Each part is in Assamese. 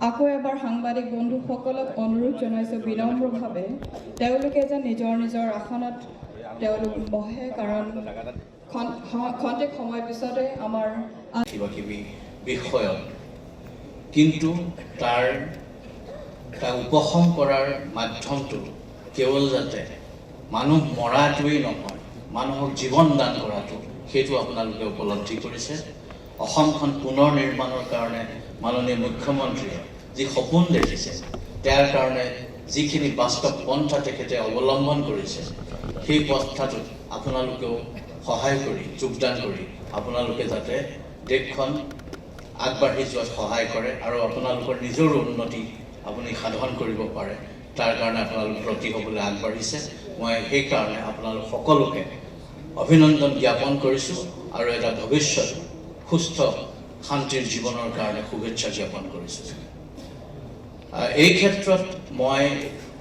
আকৌ এবাৰ সাংবাদিক বন্ধুসকলক অনুৰোধ জনাইছোঁ বিনম্ৰভাৱে তেওঁলোকে যেন নিজৰ নিজৰ আসনত তেওঁলোক বহে, কাৰণ খন্তেক সময় পিছতে আমাৰ কিবা কিবি বিষয়ত, কিন্তু তাৰ উপশম কৰাৰ মাধ্যমটো কেৱল যাতে মানুহ মৰাটোৱেই নহয়, মানুহক জীৱন দান কৰাটো, সেইটো আপোনালোকে উপলব্ধি কৰিছে। অসমখন পুনৰ নিৰ্মাণৰ কাৰণে মাননীয় মুখ্যমন্ত্ৰীয়ে যি সপোন দেখিছে, তাৰ কাৰণে যিখিনি বাস্তৱ পন্থা তেখেতে অৱলম্বন কৰিছে, সেই পন্থাটোত আপোনালোকেও সহায় কৰি, যোগদান কৰি আপোনালোকে যাতে দেশখন আগবাঢ়ি যোৱাত সহায় কৰে আৰু আপোনালোকৰ নিজৰ উন্নতি আপুনি সাধন কৰিব পাৰে, তাৰ কাৰণে আপোনালোক ব্ৰতী হ'বলৈ আগবাঢ়িছে। মই সেইকাৰণে আপোনালোক সকলোকে অভিনন্দন জ্ঞাপন কৰিছোঁ আৰু এটা ভৱিষ্যত সুস্থ শান্তিৰ জীৱনৰ কাৰণে শুভেচ্ছা জ্ঞাপন কৰিছোঁ। এই ক্ষেত্ৰত মই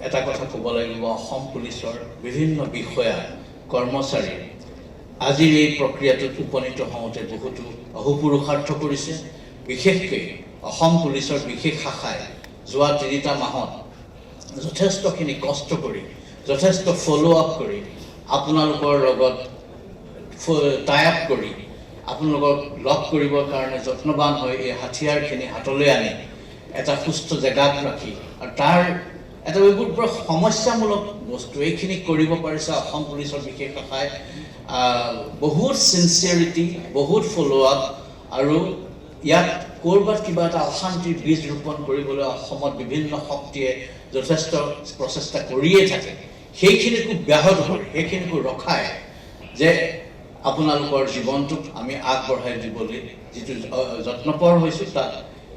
এটা কথা ক'ব লাগিব, অসম পুলিচৰ বিভিন্ন বিষয়া কৰ্মচাৰী আজিৰ এই প্ৰক্ৰিয়াটোত উপনীত হওঁতে বহুতো অহোপুৰুষাৰ্থ কৰিছে। বিশেষকৈ অসম পুলিচৰ বিশেষ শাখাই যোৱা 3টা মাহত যথেষ্টখিনি কষ্ট কৰি, যথেষ্ট ফ'ল' আপ কৰি, আপোনালোকৰ লগত টাই আপ কৰি, আপোনালোকক লগ কৰিবৰ কাৰণে যত্নৱান হৈ এই হাথিয়াৰখিনি হাতলৈ আনি এটা সুস্থ জেগাত ৰাখি, আৰু তাৰ এটা বহুত বৰ সমস্যামূলক বস্তু এইখিনি কৰিব পাৰিছে অসম পুলিচৰ বিশেষ শাখাই। বহুত চিনচিয়াৰিটি, বহুত ফ'ল' আপ, আৰু ইয়াত ক'ৰবাত কিবা এটা অশান্তিৰ বীজ ৰোপণ কৰিবলৈ অসমত বিভিন্ন শক্তিয়ে যথেষ্ট প্ৰচেষ্টা কৰিয়ে থাকে। সেইখিনিকো ব্যাহত কৰি, সেইখিনিকো ৰখাই যে আপোনালোকৰ জীৱনটোক আমি আগবঢ়াই দিবলৈ যিটো যত্নপৰ হৈছোঁ, তাত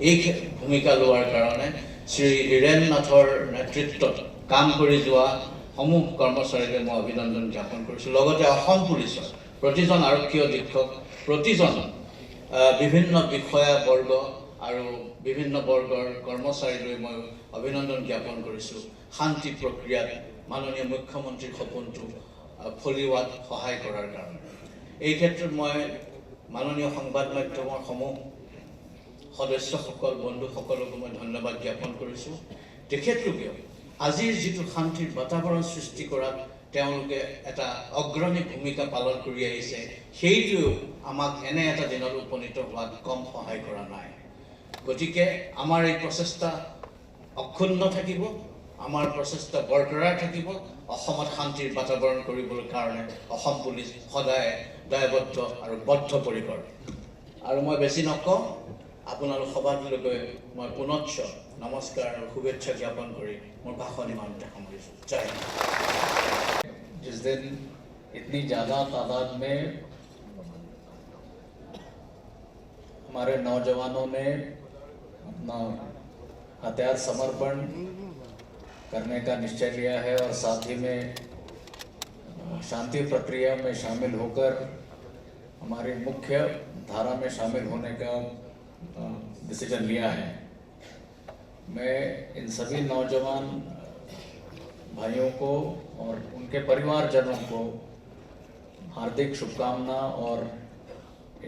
এই ভূমিকা লোৱাৰ কাৰণে শ্ৰী হীৰেন নাথৰ নেতৃত্বত কাম কৰি যোৱা সমূহ কৰ্মচাৰীকে মই অভিনন্দন জ্ঞাপন কৰিছোঁ। লগতে অসম পুলিচৰ প্ৰতিজন আৰক্ষী অধীক্ষক, প্ৰতিজন বিভিন্ন বিষয়াবৰ্গ আৰু বিভিন্ন বৰ্গৰ কৰ্মচাৰীলৈ মই অভিনন্দন জ্ঞাপন কৰিছোঁ শান্তি প্ৰক্ৰিয়াত মাননীয় মুখ্যমন্ত্ৰীৰ সপোনটো ফলিওৱাত সহায় কৰাৰ কাৰণে। এই ক্ষেত্ৰত মই মাননীয় সংবাদ মাধ্যমৰ সমূহ সদস্যসকল, বন্ধুসকলকো মই ধন্যবাদ জ্ঞাপন কৰিছোঁ। তেখেতলোকেও আজিৰ যিটো শান্তিৰ বাতাবৰণ সৃষ্টি কৰাত তেওঁলোকে এটা অগ্ৰণী ভূমিকা পালন কৰি আহিছে, সেইটোৱেও আমাক এনে এটা দিনত উপনীত হোৱাত কম সহায় কৰা নাই। গতিকে আমাৰ এই প্ৰচেষ্টা অক্ষুণ্ণ থাকিব, আমাৰ প্ৰচেষ্টা বৰকৰাৰ থাকিব। অসমত শান্তিৰ বাতাবৰণ কৰিবলৈ কাৰণে অসম পুলিচ সদায় দায়বদ্ধ আৰু বদ্ধপৰিকৰ। আৰু মই বেছি নকওঁ, আপোনালোক সবাটোলৈকে মই পুনশ্চ নমস্কাৰ আৰু শুভেচ্ছা জ্ঞাপন কৰি মোৰ ভাষণ ইমানতে সামৰিছোঁ। জয় হিন্দ। जिस दिन इतनी ज़्यादा तादाद में हमारे नौजवानों ने अपना हथियार समर्पण करने का निश्चय लिया है और साथ ही में शांति प्रक्रिया में शामिल होकर हमारी मुख्य धारा में शामिल होने का डिसीजन लिया है, मैं इन सभी नौजवान भाइयों को और उनके परिवारजनों को हार्दिक शुभकामना और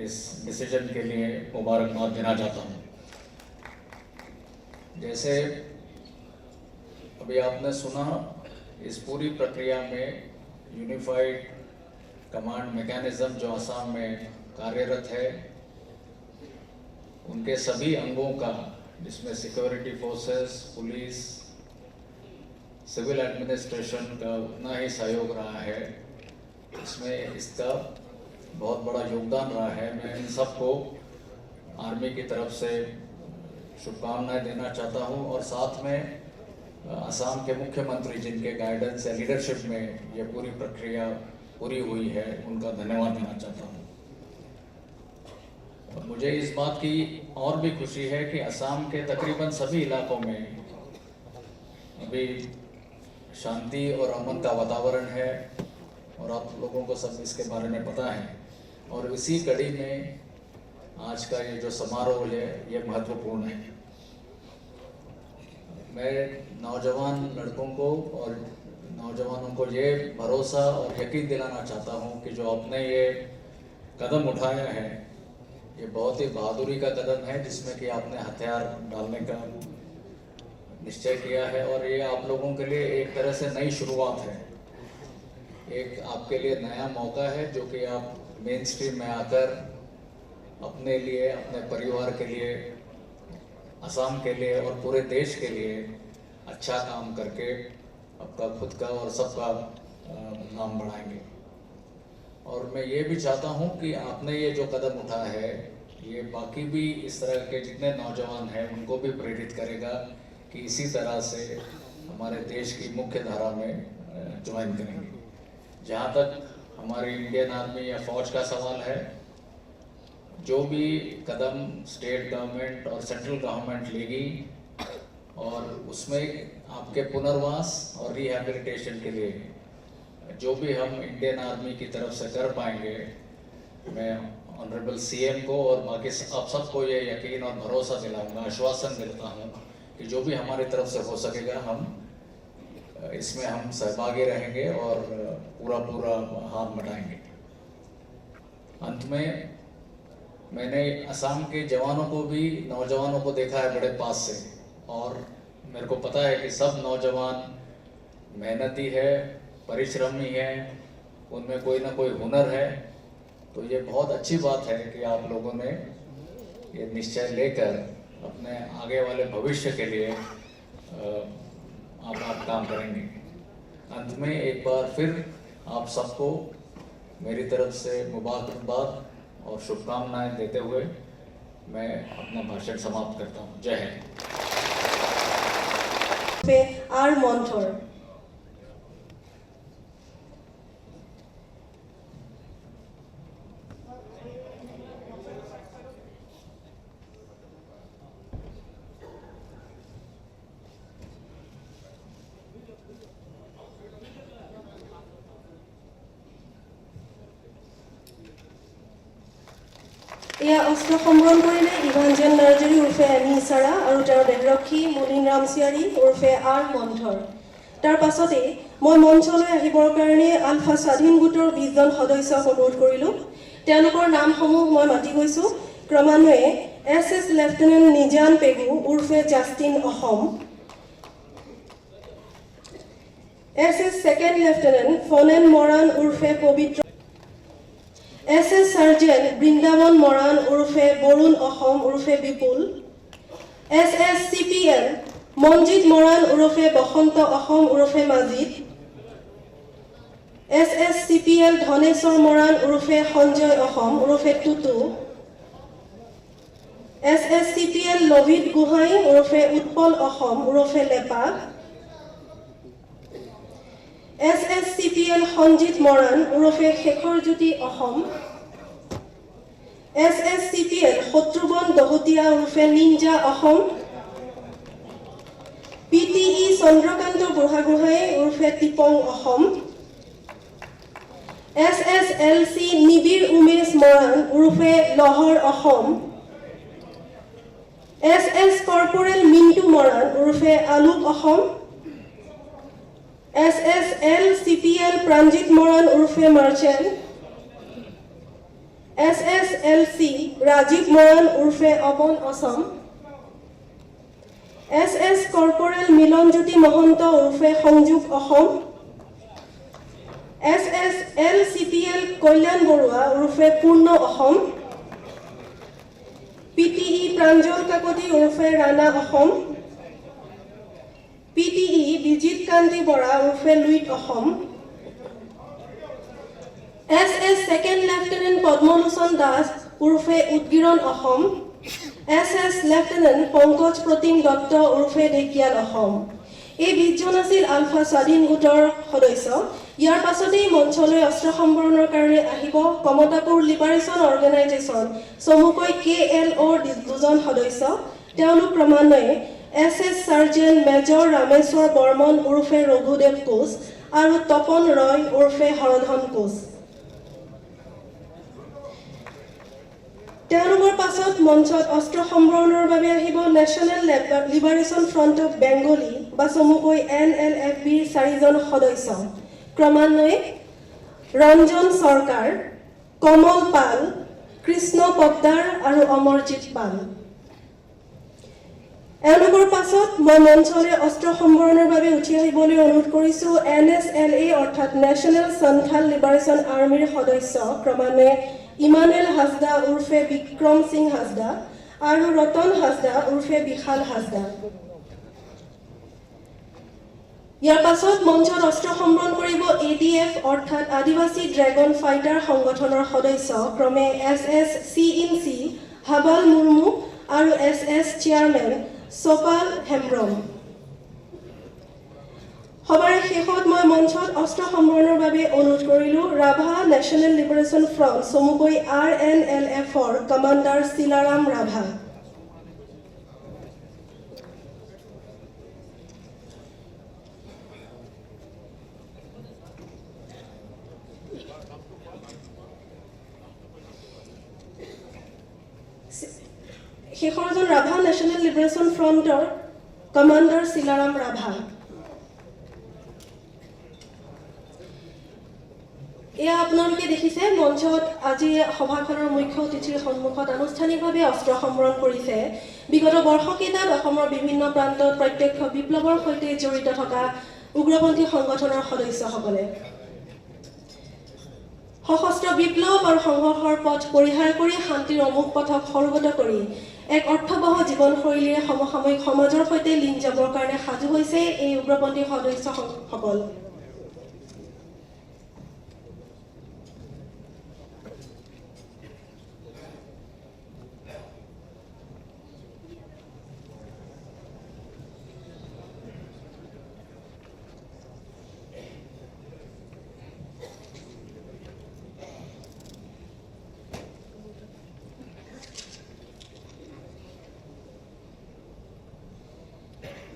इस डिसीजन के लिए मुबारकबाद देना चाहता हूँ। जैसे अभी आपने सुना, इस पूरी प्रक्रिया में यूनिफाइड कमांड मैकेनिज्म जो असम में कार्यरत है, उनके सभी अंगों का, जिसमें security forces, police, civil administration का उतना ही सहयोग रहा है, इसमें इसका बहुत बड़ा योगदान रहा है। मैं इन सबको आर्मी की तरफ से शुभकामनाएं देना चाहता हूं और साथ में असम के मुख्यमंत्री जिनके गाइडेंस या लीडरशिप में ये पूरी प्रक्रिया पूरी हुई है, उनका धन्यवाद देना चाहता हूं। और मुझे इस बात की और भी खुशी है कि असम के तकरीबन सभी इलाकों में अभी शांति और अमन का वातावरण है और आप लोगों को सब इसके बारे में पता है। और इसी कड़ी में आज का ये जो समारोह है, ये महत्वपूर्ण है। मैं नौजवान लड़कों को और नौजवानों को ये भरोसा और यकीन दिलाना चाहता हूँ कि जो आपने ये कदम उठाया है, ये बहुत ही बहादुरी का कदम है, जिसमें कि आपने हथियार डालने का निश्चय किया है और ये आप लोगों के लिए एक तरह से नई शुरुआत है, एक आपके लिए नया मौका है जो कि आप मेन स्ट्रीम में आकर अपने लिए, अपने परिवार के लिए, असम के लिए और पूरे देश के लिए अच्छा काम करके आपका खुद का और सबका नाम बढ़ाएंगे। और मैं ये भी चाहता हूँ कि आपने ये जो कदम उठाया है ये बाकी भी इस तरह के जितने नौजवान हैं उनको भी प्रेरित करेगा कि इसी तरह से हमारे देश की मुख्य धारा में ज्वाइन करेंगे। जहाँ तक हमारी इंडियन आर्मी या फौज का सवाल है, जो भी कदम स्टेट गवर्नमेंट और सेंट्रल गवर्नमेंट लेगी और उसमें आपके पुनर्वास और रिहैबिलिटेशन के लिए जो भी हम इंडियन आर्मी की तरफ से कर पाएंगे, मैं ऑनरेबल सीएम को और बाकी आप सबको ये यकीन और भरोसा दिलाऊंगा, आश्वासन देता हूँ कि जो भी हमारी तरफ से हो सकेगा हम इसमें हम सहभागी रहेंगे और पूरा हाथ बटाएंगे। अंत में मैंने असम के जवानों को भी, नौजवानों को देखा है बड़े पास से और मेरे को पता है कि सब नौजवान मेहनती है, परिश्रमी है, उनमें कोई ना कोई हुनर है। तो ये बहुत अच्छी बात है कि आप लोगों ने ये निश्चय लेकर अपने आगे वाले भविष्य के लिए आप काम करेंगे। अंत में एक बार फिर आप सबको मेरी तरफ से मुबारकबाद और शुभकामनाएं देते हुए मैं अपना भाषण समाप्त करता हूँ। जय हिंद। आर मन्थर এয়া অস্ত্ৰ সম্বৰণ কৰিলে ইভাঞ্জেল নাৰ্জাৰী উৰ্ফে এনি ইছাৰা আৰু তেওঁৰ দেহৰক্ষী মুলিন ৰামচিয়াৰী উৰ্ফে আৰ মন্থৰ। তাৰ পাছতেই মই মঞ্চলৈ আহিবৰ কাৰণে আলফা স্বাধীন গোটৰ 20 জন সদস্যক অনুৰোধ কৰিলোঁ। তেওঁলোকৰ নামসমূহ মই মাতি গৈছোঁ। ক্ৰমান্বয়ে SS লেফটেনেণ্ট নিজান পেগু উৰ্ফে Justin Asom, SS second lieutenant Phanen Moran উৰ্ফে পবিত্ৰ, SS সার্জেন্ট বৃন্দাবন মরান উর্ফে বরুণ অসম উর্ফে বিপুল, SS CPL মঞ্জিত মরান উর্ফে বসন্ত অসম উর্ফে মাজিদ, SS CPL ধনেশ্বৰ মৰাণ উৰ্ফে সঞ্জয় অসম উৰ্ফে টুটু, SS CPL লভিত গোহাঁই উৰ্ফে উৎপল অসম উৰ্ফে লেপা, SS CPL সঞ্জিত মৰাণ উৰ্ফে শেখৰজ্যোতি অসম, SS CPL শত্ৰুবন দহতীয়া উৰ্ফে নিঞ্জা অসম, PTE চন্দ্ৰকান্ত বুঢ়াগোহাঁই উৰ্ফে টিপং অসম, SS LC নিবিৰ উমেশ মৰাণ উৰ্ফে লহৰ অসম, SS কৰ্পোৰেল মিণ্টু মৰাণ উৰ্ফে Alok Asom, SS L CPL Pranjit Moran উৰ্ফে Merchant, SS LC Rajiv Moran উৰ্ফে অবন অসম, SS কৰ্পোৰেল মিলনজ্যোতি মহন্ত উৰ্ফে Sanjog Asom, SS L CPL Kalyan Barua উৰ্ফে পূৰ্ণ অসম, PTE প্ৰাঞ্জল কাকতি উৰ্ফে ৰাণা অসম, PTE বিজিত কান্তি বৰা উৰ্ফে Luit Asom, SS second lieutenant Padmalochan Das উৰ্ফে উদগিৰণ অসম, SS লেফটেনেণ্ট পংকজ প্ৰতীম দত্ত উৰ্ফে ঢেকিয়াল অসম। এই 20 জন আছিল আলফা স্বাধীন গোটৰ সদস্য। ইয়াৰ পাছতেই মঞ্চলৈ অস্ত্ৰ সম্বৰণৰ কাৰণে আহিব কমতাপুৰ লিবাৰেশ্যন অৰ্গেনাইজেশ্যন চমুকৈ KLOৰ 2 জন সদস্য। তেওঁলোক ক্ৰমান্বয়ে SS সাৰ্জেন্ট মেজৰ ৰামেশ্বৰ বৰ্মন উৰ্ফে ৰঘুদেৱ কোচ আৰু তপন ৰয় উৰ্ফে হৰধন কোচ। তেওঁলোকৰ পাছত মঞ্চত অস্ত্ৰ সম্বৰণৰ বাবে আহিব national liberation front of Bengali বা চমুকৈ NLFBৰ 4 জন সদস্য। ক্ৰমান্বয়ে ৰঞ্জন চৰকাৰ, কমল পাল, কৃষ্ণ পদ্দাৰ আৰু অমৰজিৎ পাল। এওঁলোকৰ পাছত মই মঞ্চলৈ অস্ত্ৰ সম্বৰণৰ বাবে উঠি আহিবলৈ অনুৰোধ কৰিছোঁ NSLA অৰ্থাৎ নেশ্যনেল সন্থাল লিবাৰেশ্যন আৰ্মিৰ সদস্য ক্ৰমান্বয়ে ইমানুৱেল হাজদা উৰ্ফে বিক্ৰম সিং হাজদা আৰু ৰতন হাজদা উৰ্ফে বিশাল হাজদা। ইয়াৰ পাছত মঞ্চত অস্ত্ৰ সম্বৰণ কৰিব ADF অৰ্থাৎ আদিবাসী ড্ৰেগন ফাইটাৰ সংগঠনৰ সদস্য ক্ৰমে SS CNC হাবাল মুৰ্মু আৰু SS চেয়াৰমেন সোপাল হেমব্ৰম। সবাৰে শেষত মই মঞ্চত অস্ত্ৰ সম্বৰণৰ বাবে অনুৰোধ কৰিলোঁ ৰাভা নেশ্যনেল লিবাৰেশ্যন ফ্ৰণ্ট চমুকৈ RNLF-ৰ কমাণ্ডাৰ চিলাৰাম ৰাভা। শেষৰজন ৰাভা নেশ্যনেল লিবাৰেশ্যন ফ্ৰণ্টৰ কমাণ্ডাৰ চিলাৰাম ৰাভা। এয়া আপোনালোকে দেখিছে মঞ্চত আজি সভাখনৰ মুখ্য অতিথিৰ সন্মুখত আনুষ্ঠানিকভাৱে অস্ত্ৰ সম্বৰণ কৰিছে বিগত বৰ্ষকেইটাত অসমৰ বিভিন্ন প্ৰান্তত প্ৰত্যক্ষ বিপ্লৱৰ সৈতে জড়িত থকা উগ্ৰপন্থী সংগঠনৰ সদস্যসকলে। সশস্ত্ৰ বিপ্লৱ আৰু সংঘৰ্ষৰ পথ পৰিহাৰ কৰি শান্তিৰ অমুক পথক সৰ্বগত কৰি এক অৰ্থবহ জীৱনশৈলীৰে সমসাময়িক সমাজৰ সৈতে লীন যাবৰ কাৰণে সাজু হৈছে এই উগ্ৰপন্থী সদস্যসকল।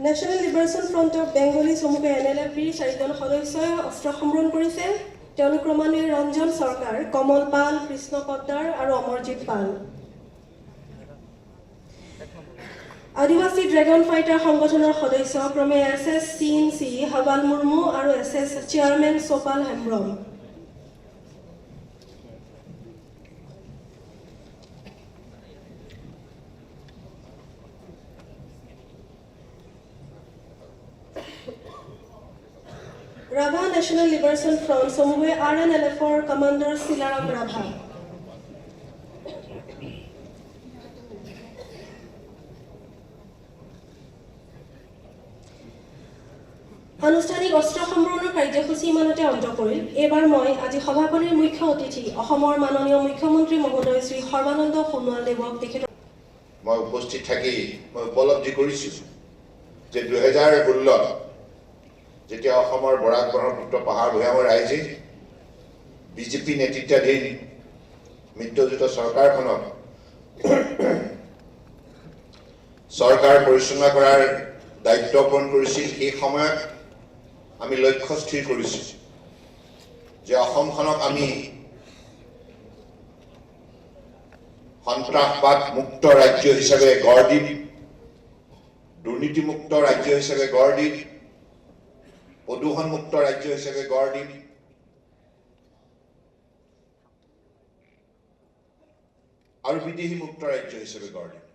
National liberation front of Bengali চমুকৈ NLF-ৰ 4জন সদস্যই অস্ত্ৰ সম্বৰণ কৰিছে। তেওঁলোক ক্ৰমান্বয়ে ৰঞ্জন চৰকাৰ, কমল পাল, কৃষ্ণ পদ্দাৰ আৰু অমৰজিৎ পাল। আদিবাসী ড্ৰেগন ফাইটাৰ সংগঠনৰ সদস্য ক্ৰমে SS CNC হাবাল মুৰ্মু আৰু SS chairman Sopal Hembrom. Rabha national liberation front চমুকৈ RNLF-ৰ কমাণ্ডাৰ চিলাৰাম ৰাভা। আনুষ্ঠানিক অস্ত্ৰ সম্বৰণৰ কাৰ্যসূচী ইমানতে অন্ত পৰিল। এইবাৰ মই আজি সভাখনিৰ মুখ্য অতিথি অসমৰ মাননীয় মুখ্যমন্ত্ৰী মহোদয় শ্ৰী সৰ্বানন্দ সোণোৱাল দেৱক তেখেত মই উপস্থিত থাকি মই উপলব্ধি কৰিছোঁ যে 2016 যেতিয়া অসমৰ বৰাক ব্ৰহ্মপুত্ৰ পাহাৰ ভৈয়ামৰ ৰাইজে BJP নেতৃত্বাধীন মিত্ৰজোঁট চৰকাৰখনক চৰকাৰ পৰিচালনা কৰাৰ দায়িত্ব অৰ্পণ কৰিছিল। সেই সময়ত আমি লক্ষ্য স্থিৰ কৰিছোঁ যে অসমখনক আমি সন্ত্ৰাসবাদ মুক্ত ৰাজ্য হিচাপে গঢ় দিম, দুৰ্নীতিমুক্ত ৰাজ্য হিচাপে গঢ় দিম, প্ৰদূষণমুক্ত ৰাজ্য হিচাপে গঢ় দিম আৰু বিদেশীমুক্ত ৰাজ্য হিচাপে গঢ় দিম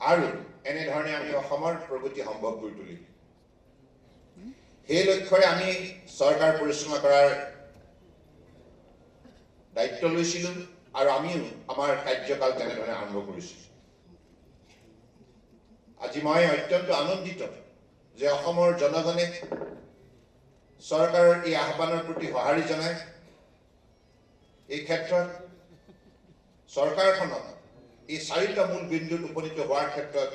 আৰু এনেধৰণে আমি অসমৰ প্ৰগতি সম্ভৱ কৰি তুলিম। সেই লক্ষ্যৰে আমি চৰকাৰ পৰিচালনা কৰাৰ দায়িত্ব লৈছিলোঁ আৰু আমিও আমাৰ কাৰ্যকাল তেনেধৰণে আৰম্ভ কৰিছোঁ। আজি মই অত্যন্ত আনন্দিত যে অসমৰ জনগণে চৰকাৰৰ এই আহ্বানৰ প্ৰতি সঁহাৰি জনায়। এই ক্ষেত্ৰত চৰকাৰখনক এই 4টা মূল বিন্দুত উপনীত হোৱাৰ ক্ষেত্ৰত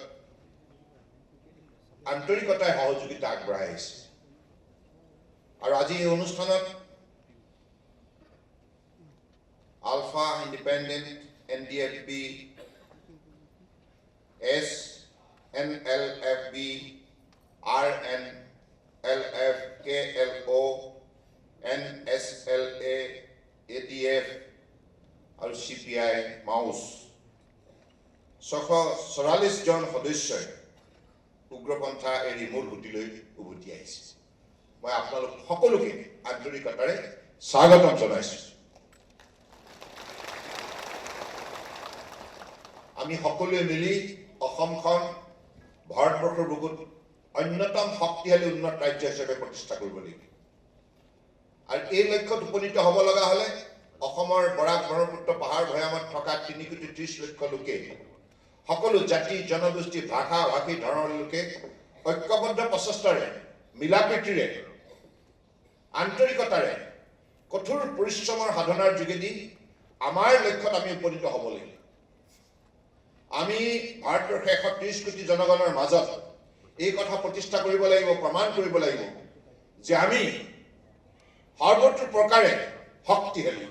আন্তৰিকতাই সহযোগিতা আগবঢ়াই আহিছে আৰু আজি এই অনুষ্ঠানত ULFA independent NDFB SNLFB RNLF KLO NSLA ADF আৰু CPI মাউচ 644 জন সদস্যই উগ্ৰপন্থা এৰি মূল সুঁতিলৈ উভতি আহিছে। মই আপোনালোক সকলোকে আন্তৰিকতাৰে স্বাগতম জনাইছোঁ। আমি সকলোৱে মিলি অসমখন ভাৰতবৰ্ষৰ বুকুত অন্যতম শক্তিশালী উন্নত ৰাজ্য হিচাপে প্ৰতিষ্ঠা কৰিব লাগিব। আৰু এই লক্ষ্যত উপনীত হ'ব লগা হ'লে অসমৰ বৰাক ব্ৰহ্মপুত্ৰ পাহাৰ ভৈয়ামত থকা 3,30,00,000 লোকে সকলো জাতি জনগোষ্ঠী ভাষা ভাষী ধৰণৰ লোকে ঐক্যবদ্ধ প্ৰচেষ্টাৰে মিলাপ্ৰীতিৰে আন্তৰিকতাৰে কঠোৰ পৰিশ্ৰমৰ সাধনাৰ যোগেদি আমাৰ লক্ষ্যত আমি উপনীত হ'ব লাগিব। আমি ভাৰতবৰ্ষৰ 130 কোটি জনগণৰ মাজত এই কথা প্ৰতিষ্ঠা কৰিব লাগিব, প্ৰমাণ কৰিব লাগিব যে আমি সৰ্বত্ৰ প্ৰকাৰে শক্তিশালী।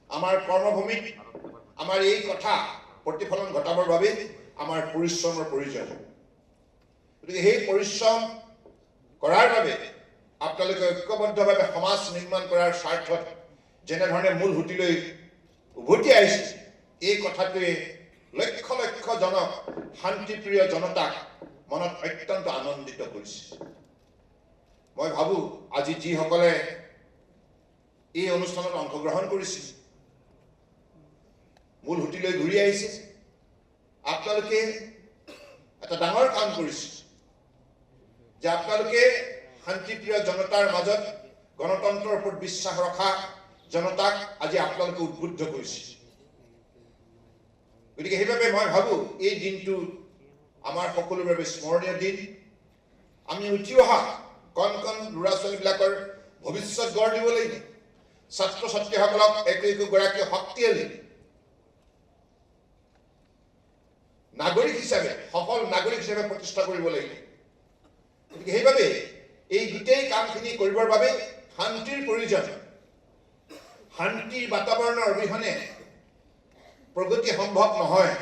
আমাৰ কৰ্মভূমিত আমাৰ এই কথা প্ৰতিফলন ঘটাবৰ বাবে আমাৰ পৰিশ্ৰমৰ প্ৰয়োজন। গতিকে সেই পৰিশ্ৰম কৰাৰ বাবে আপোনালোকে ঐক্যবদ্ধভাৱে সমাজ নিৰ্মাণ কৰাৰ স্বাৰ্থত যেনেধৰণে মূল সুঁতিলৈ উভতি আহিছে, এই কথাটোৱে লক্ষ লক্ষ শান্তিপ্ৰিয় জনতাক মনত অত্যন্ত আনন্দিত কৰিছে। মই ভাবোঁ আজি যিসকলে এই অনুষ্ঠানত অংশগ্ৰহণ কৰিছে, মূল সুঁতিলৈ ঘূৰি আহিছে, আপোনালোকে এটা ডাঙৰ কাম কৰিছে যে আপোনালোকে শান্তিপ্ৰিয় জনতাৰ মাজত গণতন্ত্ৰৰ ওপৰত বিশ্বাস ৰখা জনতাক আজি আপোনালোকে উদ্বুদ্ধ কৰিছে। গতিকে সেইবাবে মই ভাবোঁ এই দিনটো আমাৰ সকলোৰে বাবে স্মৰণীয় দিন। আমি উঠি অহা কণ কণ ল'ৰা ছোৱালীবিলাকৰ ভৱিষ্যত গঢ় দিব লাগিব। ছাত্ৰ ছাত্ৰীসকলক একোগৰাকী শক্তিশালী নাগৰিক হিচাপে, সফল নাগৰিক হিচাপে প্ৰতিষ্ঠা কৰিব লাগিব। গতিকে সেইবাবে এই গোটেই কামখিনি কৰিবৰ বাবে শান্তিৰ প্ৰয়োজন। শান্তিৰ বাতাবৰণৰ অবিহনে প্ৰগতি সম্ভৱ নহয়।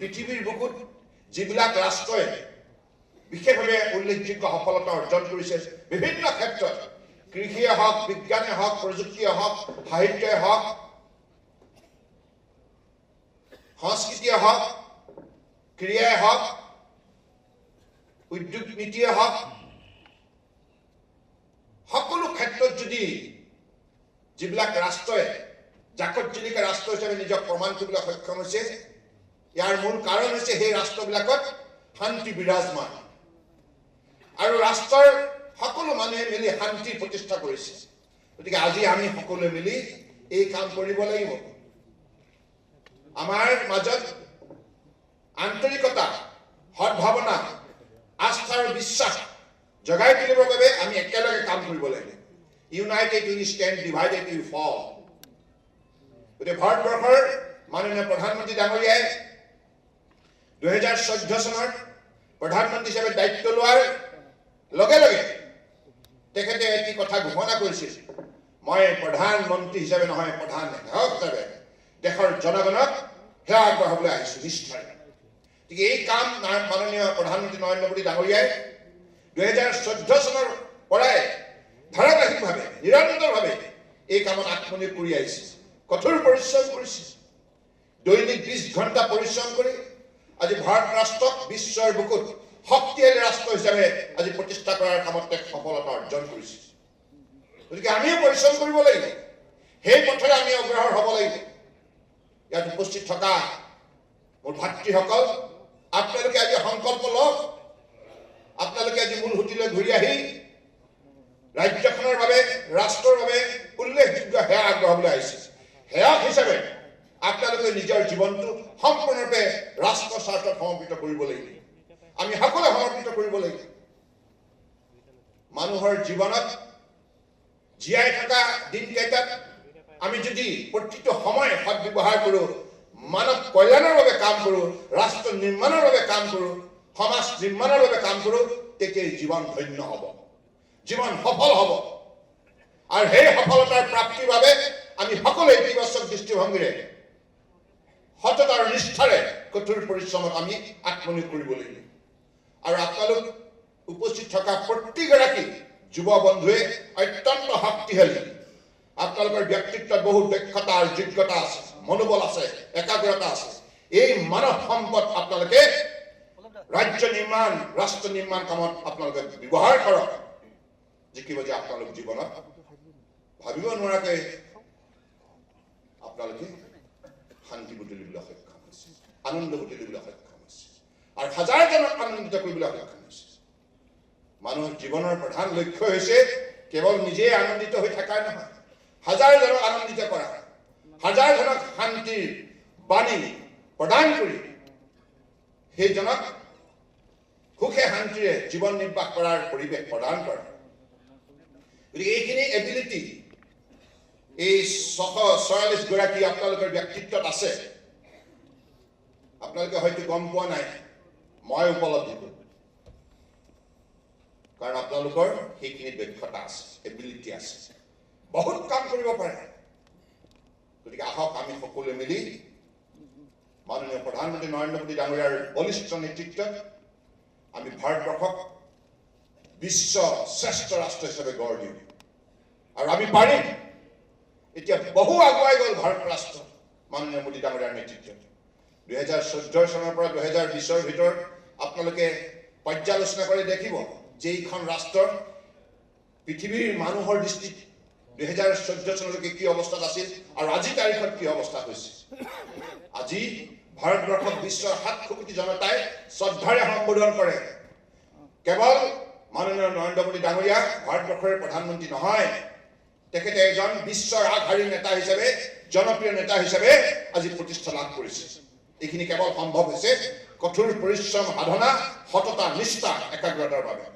পৃথিৱীৰ বুকুত যিবিলাক ৰাষ্ট্ৰই বিশেষভাৱে উল্লেখযোগ্য সফলতা অৰ্জন কৰিছে বিভিন্ন ক্ষেত্ৰত, কৃষিয়ে হওক, বিজ্ঞানে হওক, প্ৰযুক্তিয়ে হওক, সাহিত্যই হওক, সংস্কৃতিয়ে হওক, ক্ৰীড়াই হওক, উদ্যোগ নীতিয়ে হওক, সকলো ক্ষেত্ৰত যদি যিবিলাক ৰাষ্ট্ৰই জাকতজিলিকা ৰাষ্ট্ৰ হিচাপে নিজক প্ৰমাণ কৰিবলৈ সক্ষম হৈছে, ইয়াৰ মূল কাৰণ হৈছে সেই ৰাষ্ট্ৰবিলাকত শান্তি বিৰাজমান। আৰু ৰাষ্ট্ৰৰ সকলো মানুহে মিলি শান্তি প্ৰতিষ্ঠা কৰিছে। গতিকে আজি আমি সকলোৱে মিলি এই কাম কৰিব লাগিব। আমাৰ মাজত আন্তৰিকতা, সদ্ভাৱনা, আস্থা আৰু বিশ্বাস জগাই তুলিবৰ বাবে আমি একেলগে কাম কৰিব লাগিব। United we stand, divided we fall. গতিকে ভাৰতবৰ্ষৰ মাননীয় প্ৰধানমন্ত্ৰী ডাঙৰীয়াই 2014 চনত প্ৰধানমন্ত্ৰী হিচাপে দায়িত্ব লোৱাৰ লগে লগে তেখেতে এটি কথা ঘোষণা কৰিছিল, মই প্ৰধানমন্ত্ৰী হিচাপে নহয়, প্ৰধান সেৱক হিচাপে দেশৰ জনগণক সেৱা আগবঢ়াবলৈ আহিছোঁ নিষ্ঠাৰে। গতিকে এই কাম মাননীয় প্ৰধানমন্ত্ৰী নৰেন্দ্ৰ মোদী ডাঙৰীয়াই 2014 চনৰ পৰাই ধাৰাবাহিকভাৱে নিৰন্তৰভাৱে এই কামত আত্মনিয়োগ কৰি আহিছে, কঠোৰ পৰিশ্ৰম কৰিছে। দৈনিক 20 ঘণ্টা পৰিশ্ৰম কৰি আজি ভাৰত ৰাষ্ট্ৰক বিশ্বৰ বুকুত শক্তিশালী ৰাষ্ট্ৰ হিচাপে আজি প্ৰতিষ্ঠা কৰাৰ কামত এক সফলতা অৰ্জন কৰিছে। গতিকে আমিও পৰিশ্ৰম কৰিব লাগিব, সেই পথেৰে আমি অগ্ৰসৰ হ'ব লাগিব। ইয়াত উপস্থিত থকা মোৰ ভাতৃসকল, আপোনালোকে আজি সংকল্প লওক। আপোনালোকে আজি মূল সুঁতিলৈ ঘূৰি আহি ৰাজ্যখনৰ বাবে, ৰাষ্ট্ৰৰ বাবে উল্লেখযোগ্য সেৱা আগবঢ়াবলৈ আহিছে। সেৱক হিচাপে আপোনালোকে নিজৰ জীৱনটো সম্পূৰ্ণৰূপে ৰাষ্ট্ৰ স্বাৰ্থত সমৰ্পিত কৰিব লাগিব। আমি সকলোৱে সমৰ্পিত কৰিব লাগিব। মানুহৰ জীৱনত জীয়াই থকা দিনকেইটাত আমি যদি প্ৰতিটো সময় সদ্ব্যৱহাৰ কৰোঁ, মানৱ কল্যাণৰ বাবে কাম কৰোঁ, ৰাষ্ট্ৰ নিৰ্মাণৰ বাবে কাম কৰোঁ, সমাজ নিৰ্মাণৰ বাবে কাম কৰোঁ, তেতিয়া জীৱন ধন্য হ'ব, জীৱন সফল হ'ব। আৰু সেই সফলতাৰ প্ৰাপ্তিৰ বাবে আমি সকলোৱে ইতিবাচক দৃষ্টিভংগীৰে সততা আৰু নিষ্ঠাৰে কঠোৰ পৰিশ্ৰমত আমি আত্মনিয়োগ কৰিব লাগিব। আৰু আপোনালোক উপস্থিত থকা প্ৰতিগৰাকী যুৱ বন্ধুৱে অত্যন্ত শক্তিশালী। আপোনালোকৰ ব্যক্তিত্বত বহুত দক্ষতা আৰু যোগ্যতা আছে, মনোবল আছে, একাগ্ৰতা আছে। এই মানৱ সম্পদ আপোনালোকে ৰাজ্য নিৰ্মাণ, ৰাষ্ট্ৰ নিৰ্মাণ কামত আপোনালোকে ব্যৱহাৰ কৰক। যিকিব যে আপোনালোক জীৱনত ভাবিব নোৱাৰাকৈ আপোনালোকে শান্তি বুটলিবলৈ সক্ষম হৈছে, আনন্দ বুটলিবলৈ সক্ষম হৈছে, আৰু হাজাৰজনক আনন্দিত কৰিবলৈ সক্ষম হৈছে। মানুহৰ জীৱনৰ প্ৰধান লক্ষ্য হৈছে কেৱল নিজে আনন্দিত হৈ থকাই নহয়, হাজাৰজনক আনন্দিত কৰা, হাজাৰজনক শান্তিৰ বাণী প্ৰদান কৰি সেইজনক সুখে শান্তিৰে জীৱন নিৰ্বাহ কৰাৰ পৰিৱেশ প্ৰদান কৰা। গতিকে এইখিনি এবিলিটি এই 644 গৰাকী আপোনালোকৰ ব্যক্তিত্বত আছে। আপোনালোকে হয়তো গম পোৱা নাই, মই উপলব্ধি কৰোঁ, কাৰণ আপোনালোকৰ সেইখিনি দক্ষতা আছে, এবিলিটি আছে, বহুত কাম কৰিব পাৰে। গতিকে আহক আমি সকলোৱে মিলি মাননীয় প্ৰধানমন্ত্ৰী নৰেন্দ্ৰ মোদী ডাঙৰীয়াৰ বলিষ্ঠ নেতৃত্বত আমি ভাৰতবৰ্ষক বিশ্ব শ্ৰেষ্ঠ ৰাষ্ট্ৰ হিচাপে গঢ় দিওঁ। আৰু আমি পাৰিম। এতিয়া বহু আগুৱাই গ'ল ভাৰত ৰাষ্ট্ৰ মাননীয় মোদী ডাঙৰীয়াৰ নেতৃত্বত। 2014 চনৰ পৰা 2020ৰ ভিতৰত আপোনালোকে পৰ্যালোচনা কৰি দেখিব যে এইখন ৰাষ্ট্ৰৰ পৃথিৱীৰ মানুহৰ দৃষ্টিত 2014 চনলৈকে কি অৱস্থাত আছিল আৰু আজি তাৰিখত কি অৱস্থা হৈছে। আজি ভাৰতবৰ্ষক বিশ্বৰ 700 কোটি জনতাই শ্ৰদ্ধাৰে সম্বোধন কৰে। কেৱল মাননীয় নৰেন্দ্ৰ মোদী ডাঙৰীয়া ভাৰতবৰ্ষৰ প্ৰধানমন্ত্ৰী নহয়, তেখেতে এজন বিশ্বৰ আগশাৰীৰ নেতা হিচাপে, জনপ্ৰিয় নেতা হিচাপে আজি প্ৰতিষ্ঠা লাভ কৰিছে। এইখিনি কেৱল সম্ভৱ হৈছে কঠোৰ পৰিশ্ৰম, সাধনা, সততা, নিষ্ঠা, একাগ্ৰতাৰ বাবে।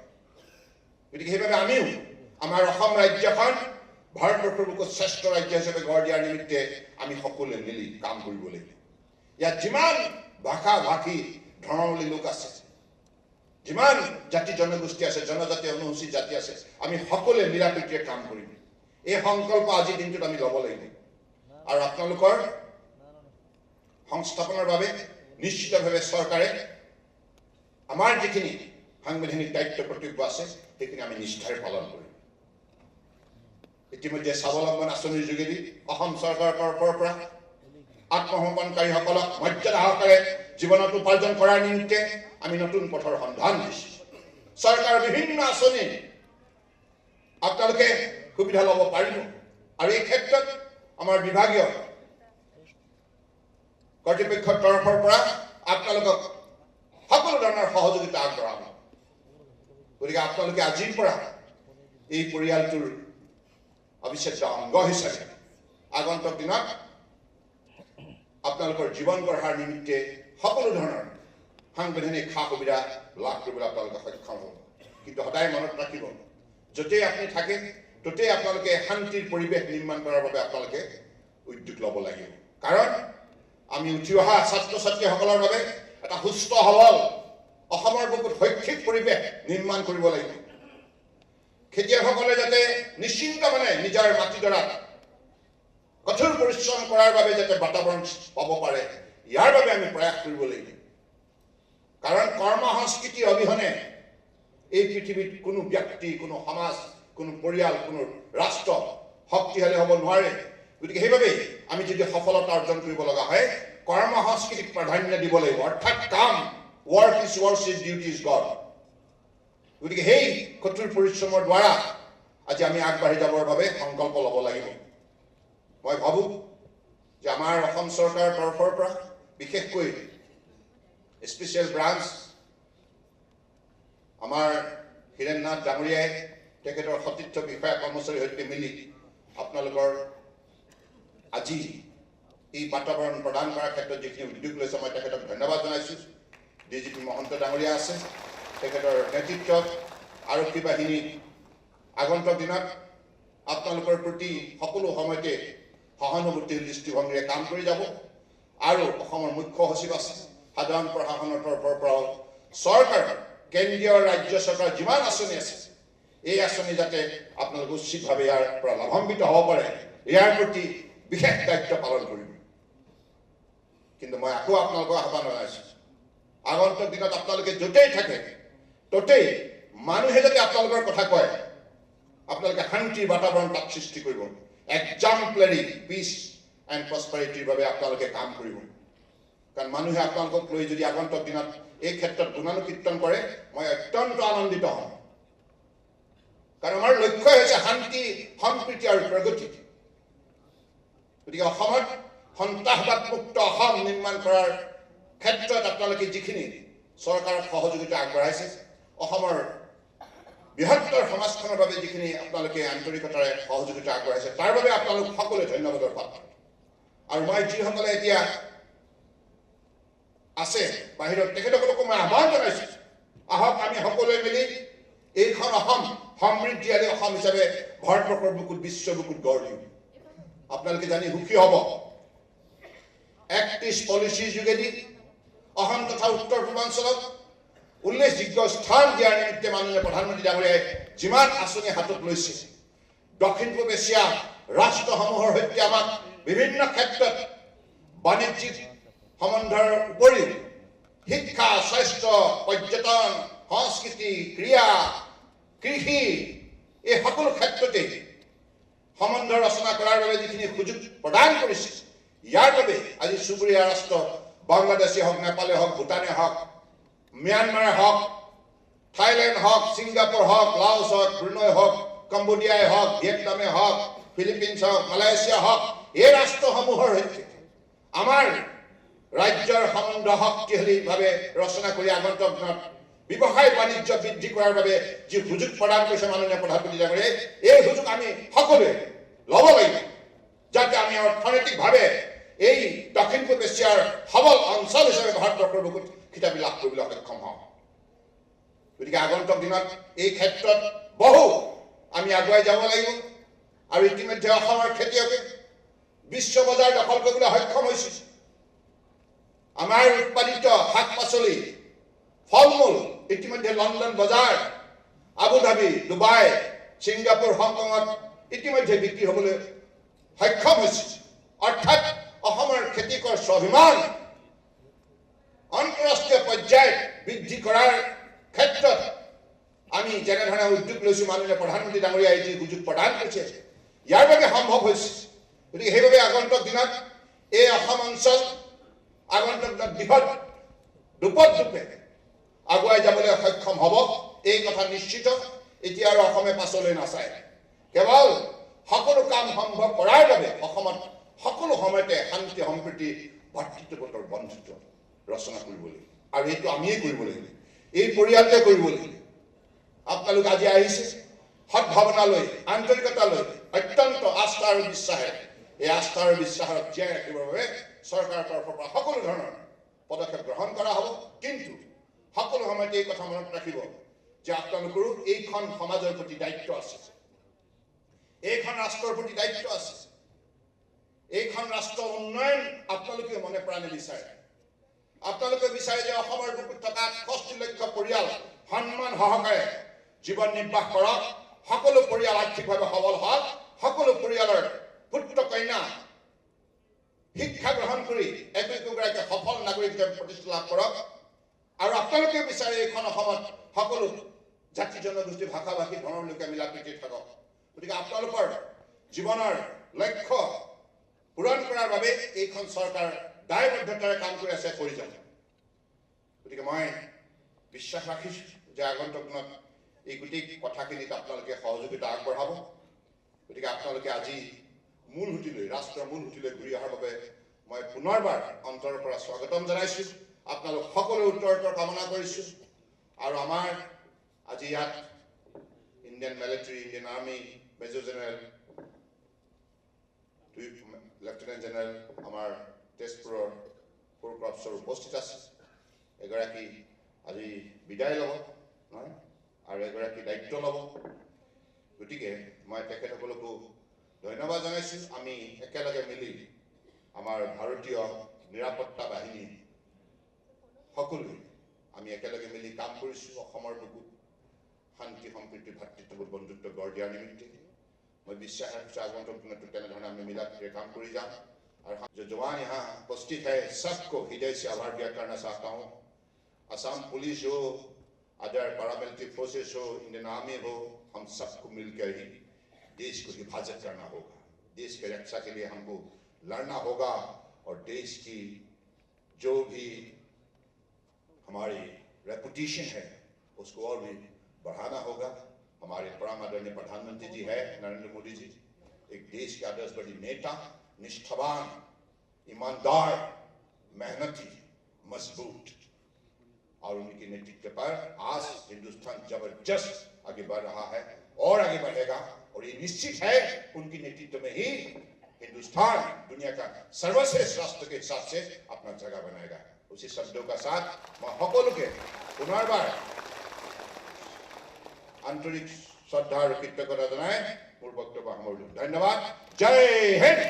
গতিকে সেইবাবে আমিও আমাৰ অসম ৰাজ্যখন ভাৰতবৰ্ষৰ বুকুত শ্ৰেষ্ঠ ৰাজ্য হিচাপে গঢ় দিয়াৰ নিমিত্তে আমি সকলোৱে মিলি কাম কৰিব লাগিব। ইয়াত যিমান ভাষা ভাষী ধৰ্মাৱলী লোক আছে, যিমান জাতি জনগোষ্ঠী আছে, জনজাতি অনুসূচিত জাতি আছে, আমি সকলোৱে মিলা প্ৰীতিৰে কাম কৰিম। এই সংকল্প আজিৰ দিনটোত আমি ল'ব লাগিব। আৰু আপোনালোকৰ সংস্থাপনৰ বাবে নিশ্চিতভাৱে চৰকাৰে আমাৰ যিখিনি সাংবিধানিক দায়িত্ব কৰ্তব্য আছে সেইখিনি আমি নিষ্ঠাৰে পালন কৰিম। ইতিমধ্যে স্বাৱলম্বন আঁচনিৰ যোগেদি অসম চৰকাৰৰ তৰফৰ পৰা আত্মসমৰ্পণকাৰীসকলক মৰ্যাদা সহকাৰে জীৱনত উপাৰ্জন কৰাৰ নিমিত্তে আমি নতুন পথৰ সন্ধান দিছোঁ। চৰকাৰৰ বিভিন্ন আঁচনি আপোনালোকে সুবিধা ল'ব পাৰিব। আৰু এই ক্ষেত্ৰত আমাৰ বিভাগীয় কৰ্তৃপক্ষৰ তৰফৰ পৰা আপোনালোকক সকলো ধৰণৰ সহযোগিতা আগবঢ়াব। গতিকে আপোনালোকে আজিৰ পৰা এই পৰিয়ালটোৰ অবিচ্ছেদ্য অংগ হিচাপে আগন্তুক দিনত আপোনালোকৰ জীৱন গঢ়াৰ নিমিত্তে সকলো ধৰণৰ সাংবিধানিক সা সুবিধা লাভ কৰিবলৈ আপোনালোকে সক্ষম হ'ব। কিন্তু সদায় মনত ৰাখিব, য'তেই আপুনি থাকে ত'তেই আপোনালোকে শান্তিৰ পৰিৱেশ নিৰ্মাণ কৰাৰ বাবে আপোনালোকে উদ্যোগ ল'ব লাগিব। কাৰণ আমি উঠি অহা ছাত্ৰ ছাত্ৰীসকলৰ বাবে এটা সুস্থ সবল অসমৰ বুকুত শৈক্ষিক পৰিৱেশ নিৰ্মাণ কৰিব লাগিব। খেতিয়কসকলে যাতে নিশ্চিন্ত মানে নিজৰ মাটিডৰাত কঠোৰ পৰিশ্ৰম কৰাৰ বাবে যাতে বাতাবৰণ পাব পাৰে, ইয়াৰ বাবে আমি প্ৰয়াস কৰিব লাগিব। কাৰণ কৰ্ম সংস্কৃতি অবিহনে এই পৃথিৱীত কোনো ব্যক্তি, কোনো সমাজ, কোনো পৰিয়াল, কোনো ৰাষ্ট্ৰ শক্তিশালী হ'ব নোৱাৰে। গতিকে সেইবাবে আমি যদি সফলতা অৰ্জন কৰিব লগা হয়, কৰ্ম সংস্কৃতিক প্ৰাধান্য দিব লাগিব। অৰ্থাৎ কাম, work is worship, duty is God. গতিকে সেই কঠোৰ পৰিশ্ৰমৰ দ্বাৰা আজি আমি আগবাঢ়ি যাবৰ বাবে সংকল্প ল'ব লাগিব। মই ভাবোঁ যে আমাৰ অসম চৰকাৰৰ তৰফৰ পৰা বিশেষকৈ স্পেচিয়েল ব্ৰাঞ্চ আমাৰ হীৰেন নাথ ডাঙৰীয়াই তেখেতৰ সতীৰ্থ বিষয়া কৰ্মচাৰীৰ সৈতে মিলি আপোনালোকৰ আজি এই বাতাবৰণ প্ৰদান কৰাৰ ক্ষেত্ৰত যিখিনি উদ্যোগ লৈছে মই তেখেতক ধন্যবাদ জনাইছোঁ। ডিজিপি মহন্ত ডাঙৰীয়া আছে, তেখেতৰ নেতৃত্বত আৰক্ষী বাহিনী আগন্তুক দিনত আপোনালোকৰ প্ৰতি সকলো সময়তে সহানুভূতিৰ দৃষ্টিভংগীৰে কাম কৰি যাব। আৰু অসমৰ মুখ্য সচিব আছে, সাধাৰণ প্ৰশাসনৰ তৰফৰ পৰাও চৰকাৰৰ কেন্দ্ৰীয় ৰাজ্য চৰকাৰৰ যিমান আঁচনি আছে এই আঁচনি যাতে আপোনালোকে উচিতভাৱে ইয়াৰ পৰা লাভান্বিত হ'ব পাৰে, ইয়াৰ প্ৰতি বিশেষ দায়িত্ব পালন কৰিব। কিন্তু মই আকৌ আপোনালোকক আহ্বান জনাইছোঁ, আগন্তুক দিনত আপোনালোকে য'তেই থাকে ত'তেই মানুহে যাতে আপোনালোকৰ কথা কয়, আপোনালোকে শান্তিৰ বাতাবৰণ তাত সৃষ্টি কৰিব। এক্সাম্পলাৰী পিচ এণ্ড প্ৰস্পাৰিটিৰ বাবে আপোনালোকে কাম কৰিব। কাৰণ মানুহে আপোনালোকক লৈ যদি আগন্তুক দিনত এই ক্ষেত্ৰত গুণানুকীৰ্তন কৰে, মই অত্যন্ত আনন্দিত হ'ম। কাৰণ আমাৰ লক্ষ্য হৈছে শান্তি, সম্প্ৰীতি আৰু প্ৰগতি। গতিকে অসমত সন্ত্ৰাসবাদমুক্ত অসম নিৰ্মাণ কৰাৰ ক্ষেত্ৰত আপোনালোকে যিখিনি চৰকাৰক সহযোগিতা আগবঢ়াইছে, অসমৰ বৃহত্তৰ সমাজখনৰ বাবে যিখিনি আপোনালোকে আন্তৰিকতাৰে সহযোগিতা আগবঢ়াইছে, তাৰ বাবে আপোনালোক সকলোৱে ধন্যবাদৰ পাত্ৰ। আৰু মই যিসকলে এতিয়া আছে বাহিৰত, তেখেতসকলকো মই আহ্বান জনাইছোঁ, আহক আমি সকলোৱে মিলি এইখন অসম সমৃদ্ধিশালী অসম হিচাপে ভাৰতবৰ্ষৰ বুকুত বিশ্ব বুকুত গঢ় দিওঁ। আপোনালোকে জানি সুখী হ'ব, 31 পলিচিৰ যোগেদি অসম তথা উত্তৰ পূৰ্বাঞ্চলক উল্লেখযোগ্য স্থান দিয়াৰ নিমিত্তে মাননীয় প্ৰধানমন্ত্ৰী ডাঙৰীয়াই যিমান আঁচনি হাতত লৈছে, দক্ষিণ পূব এছিয়া ৰাষ্ট্ৰসমূহৰ সৈতে আমাক বিভিন্ন ক্ষেত্ৰত বাণিজ্যিক সম্বন্ধৰ উপৰিও শিক্ষা, স্বাস্থ্য, পৰ্যটন, সংস্কৃতি, ক্ৰীড়া, কৃষি এই সকলো ক্ষেত্ৰতে সম্বন্ধ ৰচনা কৰাৰ বাবে যিখিনি সুযোগ প্ৰদান কৰিছে, ইয়াৰ বাবে আজি চুবুৰীয়া ৰাষ্ট্ৰ বাংলাদেশে হওক, নেপালে হওক, ভূটানে হওক, ম্যানমাৰে হওক, থাইলেণ্ড হওক, ছিংগাপুৰ হওক, লাওছ হওক, ব্ৰুনেই হওক, কম্বোডিয়াই হওক, ভিয়েটনামে হওক, ফিলিপিন্স হওক, মালয়েছিয়া হওক, এই ৰাষ্ট্ৰসমূহৰ সৈতে আমাৰ ৰাজ্যৰ সম্বন্ধ শক্তিশালীভাৱে ৰচনা কৰি আগন্তুক দিনত ব্যৱসায় বাণিজ্য বৃদ্ধি কৰাৰ বাবে যি সুযোগ প্ৰদান কৰিছে মাননীয় প্ৰধানমন্ত্ৰী ডাঙৰীয়াই, এই সুযোগ আমি সকলোৱে ল'ব লাগিব, যাতে আমি অৰ্থনৈতিকভাৱে এই দক্ষিণ পূব এছিয়াৰ সবল অঞ্চল হিচাপে ভাৰতবৰ্ষৰ বুকুত খিতাপি লাভ কৰিবলৈ সক্ষম হওঁ। গতিকে আগন্তুক দিনত এই ক্ষেত্ৰত বহু আমি আগুৱাই যাব লাগিব। আৰু ইতিমধ্যে অসমৰ খেতিয়কে বিশ্ব বজাৰ দখল কৰিবলৈ সক্ষম হৈছে। আমাৰ উৎপাদিত শাক পাচলি, ফল মূল ইতিমধ্যে লণ্ডন বজাৰ, আবুধাবি, ডুবাই, ছিংগাপুৰ, হংকঙত ইতিমধ্যে বিক্ৰী হ'বলৈ সক্ষম হৈছে। অৰ্থাৎ অসমৰ খেতিকৰ স্বাভিমান আন্তঃৰাষ্ট্ৰীয় পৰ্যায়ত বৃদ্ধি কৰাৰ ক্ষেত্ৰত আমি যেনেধৰণে উদ্যোগ লৈছোঁ, মাননীয় প্ৰধানমন্ত্ৰী ডাঙৰীয়াই যি সুযোগ প্ৰদান কৰিছে, ইয়াৰ বাবে সম্ভৱ হৈছে। গতিকে সেইবাবে আগন্তুক দিনত এই অসম অঞ্চল আগন্তুক দিনত বৃহৎ ৰূপে আগুৱাই যাবলৈ সক্ষম হ'ব, এই কথা নিশ্চিত। এতিয়া আৰু অসমে পাছলৈ নাচায়, কেৱল সকলো কাম সম্ভৱ কৰাৰ বাবে অসমত সকলো সময়তে শান্তি, সম্প্ৰীতি, ভাতৃত্ববোধৰ বন্ধুত্ব ৰচনা কৰিব লাগিব। আৰু এইটো আমিয়েই কৰিব লাগিব, এই পৰিয়ালটোৱে কৰিব লাগিব। আপোনালোক আজি আহিছে সদ্ভাৱনা লৈ, আন্তৰিকতা লৈ, অত্যন্ত আস্থা আৰু বিশ্বাসে, এই আস্থা আৰু বিশ্বাসক জীয়াই ৰাখিবৰ বাবে চৰকাৰৰ তৰফৰ পৰা সকলো ধৰণৰ পদক্ষেপ গ্ৰহণ কৰা হ'ব। কিন্তু সকলো সময়তে এই কথা মনত ৰাখিব যে আপোনালোকৰো এইখন সমাজৰ প্ৰতি দায়িত্ব আছে, এইখন ৰাষ্ট্ৰৰ প্ৰতি দায়িত্ব আছে। এইখন ৰাষ্ট্ৰৰ উন্নয়ন আপোনালোকে মনে প্ৰাণে বিচাৰে। আপোনালোকে বিচাৰে যে অসমৰ বুকুত থকা ৬৫ লক্ষ পৰিয়াল সন্মান সহকাৰে জীৱন নিৰ্বাহ কৰক, সকলো পৰিয়াল আৰ্থিকভাৱে সবল হওক, সকলো পৰিয়ালৰ পুত্ৰ কন্যা শিক্ষা গ্ৰহণ কৰি একোগৰাকী সফল নাগৰিক হিচাপে প্ৰতিষ্ঠা লাভ কৰক। আৰু আপোনালোকে বিচাৰে এইখন অসমত সকলো জাতি, জনগোষ্ঠী, ভাষা ভাষী, ধৰ্মৰ লোকে মিলা প্ৰীতি থাকক। গতিকে আপোনালোকৰ জীৱনৰ লক্ষ্য পূৰণ কৰাৰ বাবে এইখন চৰকাৰ দায়বদ্ধতাৰে কাম কৰি আছে, কৰি যাব। গতিকে মই বিশ্বাস ৰাখিছোঁ যে আগন্তুক দিনত এই গোটেই কথাখিনিত আপোনালোকে সহযোগিতা আগবঢ়াব। গতিকে আপোনালোকে আজি মূল সুঁতিলৈ, ৰাষ্ট্ৰৰ মূল সুঁতিলৈ ঘূৰি অহাৰ বাবে মই পুনৰবাৰ অন্তৰৰ পৰা স্বাগতম জনাইছোঁ। আপোনালোক সকলোৱে উত্তৰোত্তৰ কামনা কৰিছোঁ। আৰু আমাৰ আজি ইয়াত Indian military, Indian army, major general, lieutenant general আমাৰ তেজপুৰৰ ফ'ৰ ক্ৰপছৰ উপস্থিত আছে। এগৰাকী আজি বিদায় ল'ব নহয়, আৰু এগৰাকী দায়িত্ব ল'ব। গতিকে মই তেখেতসকলকো ধন্যবাদ জনাইছোঁ। আমি একেলগে মিলি আমাৰ ভাৰতীয় নিৰাপত্তা বাহিনী সকলোৱে আমি একেলগে মিলি কাম কৰিছোঁ অসমৰ বুকুত শান্তি, সম্প্ৰীতি, ভাতৃত্ববোধ, বন্ধুত্ব গঢ় দিয়াৰ নিমিত্তে। मैं বিশ্বাস राखिছোঁ আগন্তুक दिनों তেনেধৰণে আমি মিলা প্ৰীতিৰে কাম কৰি যাম। और जो जवान यहाँ उपस्थित है सबको हृदय से आभार व्यक्त करना चाहता हूँ। असम पुलिस हो, अदर पैरामिलिट्री फोर्सेस हो, इंडियन आर्मी हो, हम सबको मिलकर ही देश को हिफाजत करना होगा। देश की रक्षा के लिए हमको लड़ना होगा और देश की जो भी हमारी रेपुटेशन है उसको और भी बढ़ाना होगा। हमारे परम आदरणीय प्रधानमंत्री जी है नरेंद्र मोदी जी, एक देश के आदर्शवादी नेता, निष्ठावान ईमानदार, मेहनती, मजबूत, और उनके नेतृत्व पर आज हिंदुस्तान जबरदस्त आगे बढ़ रहा है और आगे बढ़ेगा। और ये निश्चित है उनके नेतृत्व में ही हिंदुस्तान दुनिया का सर्वश्रेष्ठ राष्ट्र के हिसाब से अपना जगह बनाएगा। उसी शब्दों का साथ मैं সকলোকে পুনৰবাৰ আন্তৰিক শ্ৰদ্ধা আৰু কৃতজ্ঞতা জনাই মোৰ বক্তব্য সামৰিলোঁ। ধন্যবাদ। জয় হিন্দ।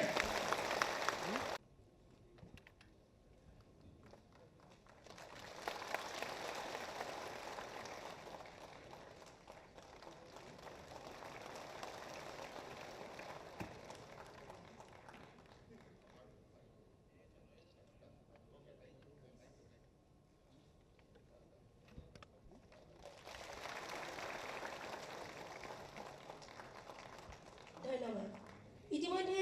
ধন্যবাদ। ইতিমধ্যে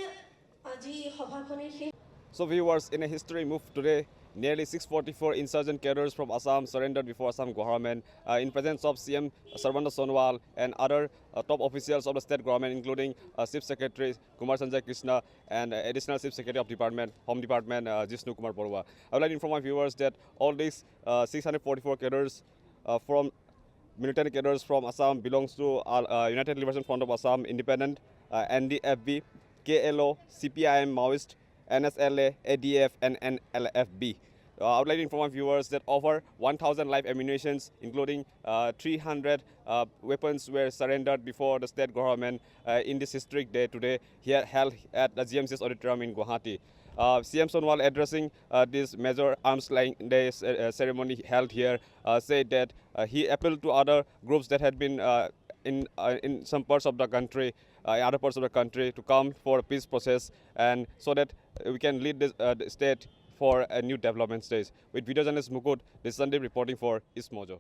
আজি সভাখনিৰ শেষ। So viewers, in a history move today, nearly 644 insurgent cadres from Assam surrendered before Assam government in presence of CM Sarbananda Sonowal and other top officials of the state government, including Chief Secretary Kumar Sanjay Krishna and Additional Chief Secretary of Home Department Jishnu Kumar Barua. I would like to inform my viewers that all these 644 cadres from military cadres from Assam belongs to United Liberation Front of Assam, Independent, NDFB, KLO, CPIM, Maoist, NSLA, ADF, and NLFB. I would like to inform our viewers that over 1,000 live ammunitions, including 300 weapons, were surrendered before the state government in this historic day today, here held at the GMC's auditorium in Guwahati. CM Sonowal addressing this major arms laying day ceremony held here said that he appealed to other groups that had been in some parts of the country, other parts of the country, to come for a peace process and so that we can lead this the state for a new development stage. With video journalist Mukut, this is Sandeep reporting for East Mojo.